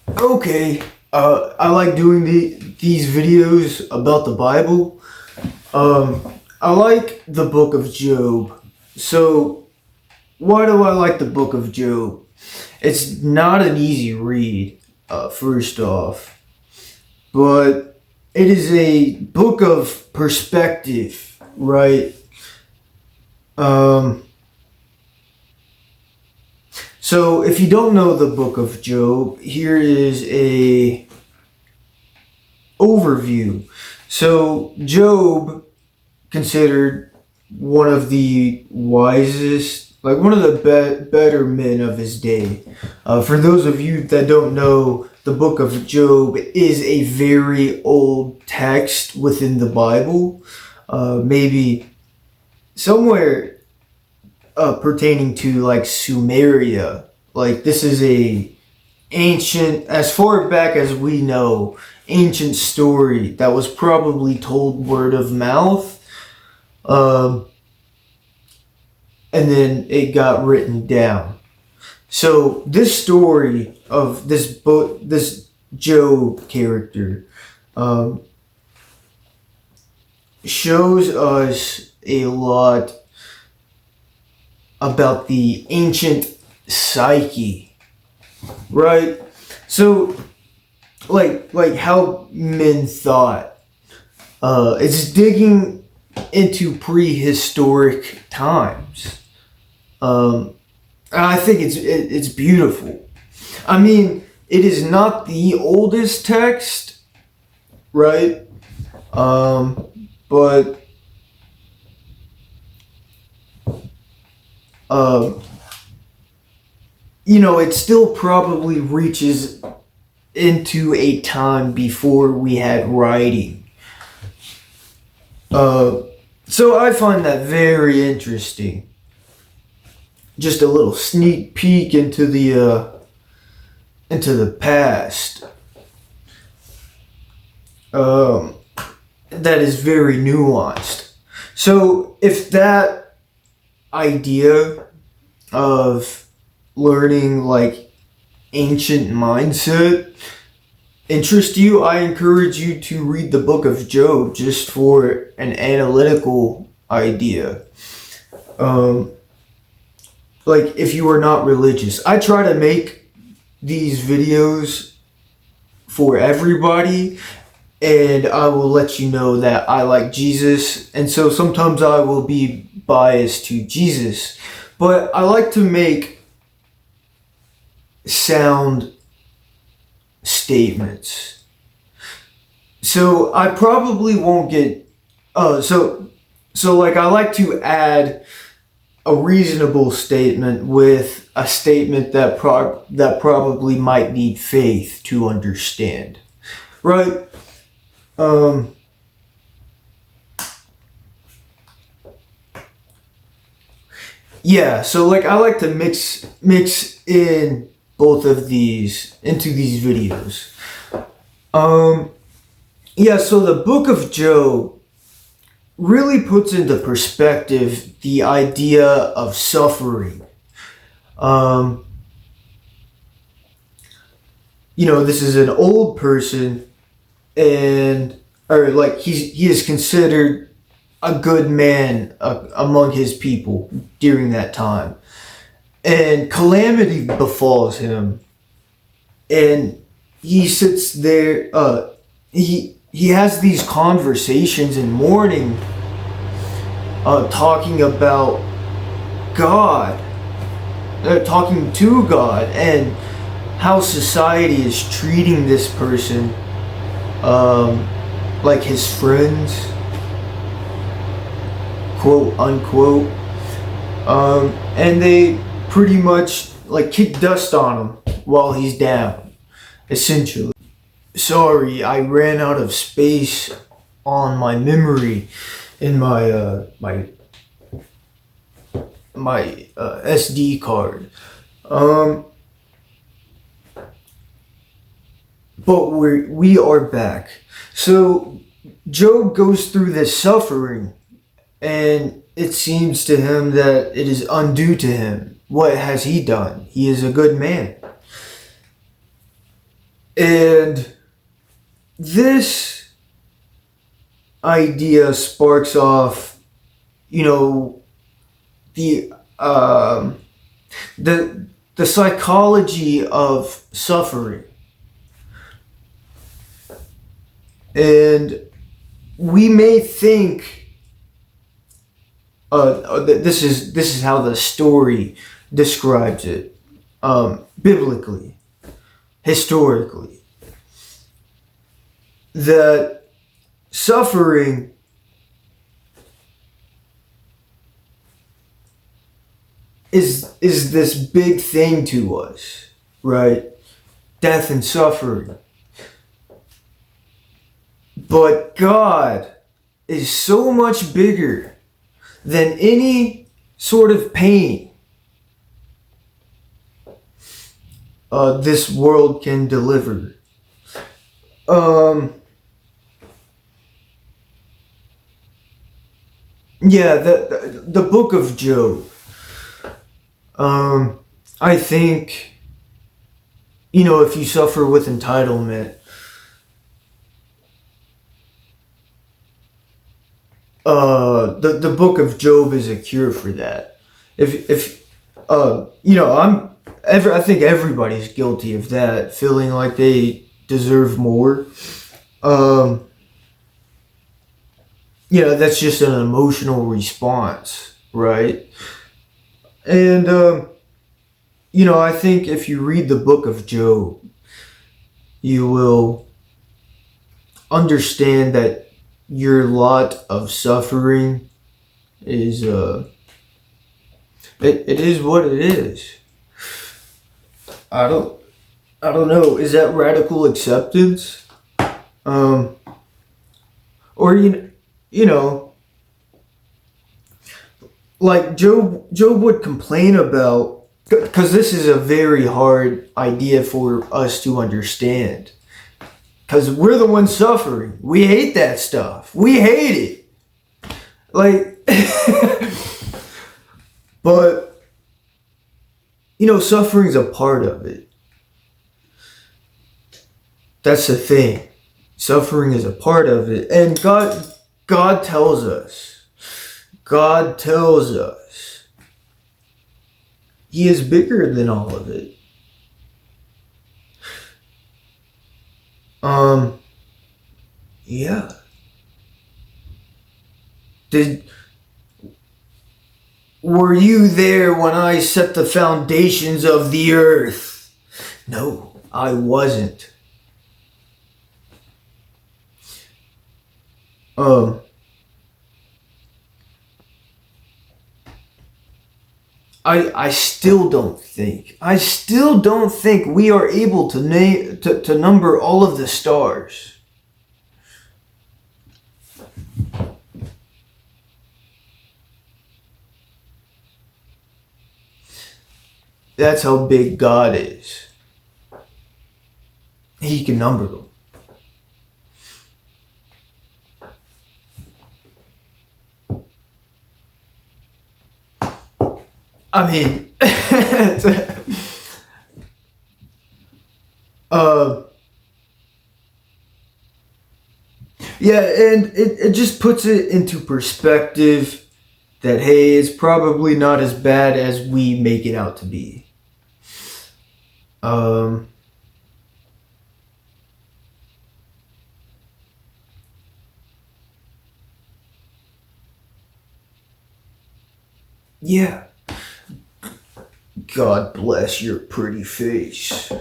Okay, I like doing these videos about the Bible. I like the book of Job. So, why do I like the book of Job? It's not an easy read, first off, but it is a book of perspective, right? Um, so, if you don't know the book of Job, here is a overview. So, Job considered one of the wisest, like one of the better men of his day. For those of you that don't know, the book of Job is a very old text within the Bible, maybe somewhere pertaining to like Sumeria. Like this is a ancient, as far back as we know, ancient story that was probably told word of mouth. Um, and then it got written down. So this story of this Job character, um, shows us a lot about the ancient psyche, right? So, like how men thought. It's digging into prehistoric times. Um, I think it's beautiful. I mean, it is not the oldest text, right? But um, it still probably reaches into a time before we had writing. So I find that very interesting. Just a little sneak peek into the past. That is very nuanced. So if that idea of learning like ancient mindset interests you, I encourage you to read the book of Job just for an analytical idea. Like if you are not religious, I try to make these videos for everybody, and I will let you know that I like Jesus, and so sometimes I will be biased to Jesus, but I like to make sound statements. So I probably won't get so like I like to add a reasonable statement with a statement that probably might need faith to understand. Right? Um yeah, so like I like to mix in both of these into these videos. Um yeah, so the book of Job really puts into perspective the idea of suffering. Um, this is an old person, and or like he is considered a good man among his people during that time, and calamity befalls him, and he sits there. He has these conversations in mourning, talking about God, talking to God, and how society is treating this person, like his friends, quote unquote, and they pretty much like kick dust on him while he's down, essentially. Sorry, I ran out of space on my memory in my SD card. Um, but we are back. So Job goes through this suffering, and it seems to him that it is undue to him. What has he done? He is a good man. And this idea sparks off, you know, the the the psychology of suffering. And we may think this is how the story describes it, biblically, historically, that suffering is this big thing to us, right? Death and suffering. But God is so much bigger than any sort of pain this world can deliver. Yeah, the book of Job. I think, if you suffer with entitlement, the book of Job is a cure for that. If I think everybody's guilty of that, feeling like they deserve more. That's just an emotional response, right? And I think if you read the book of Job, you will understand that your lot of suffering is it is what it is. I don't know. Is that radical acceptance? Or like Job would complain about, because this is a very hard idea for us to understand. Because we're the ones suffering. We hate that stuff. We hate it. Like, but, suffering's a part of it. That's the thing. Suffering is a part of it. And God tells us. He is bigger than all of it. Yeah. Were you there when I set the foundations of the earth? No, I wasn't. I still don't think we are able to number all of the stars. That's how big God is. He can number them. I mean, yeah, and it just puts it into perspective that, hey, it's probably not as bad as we make it out to be. Yeah. God bless your pretty face.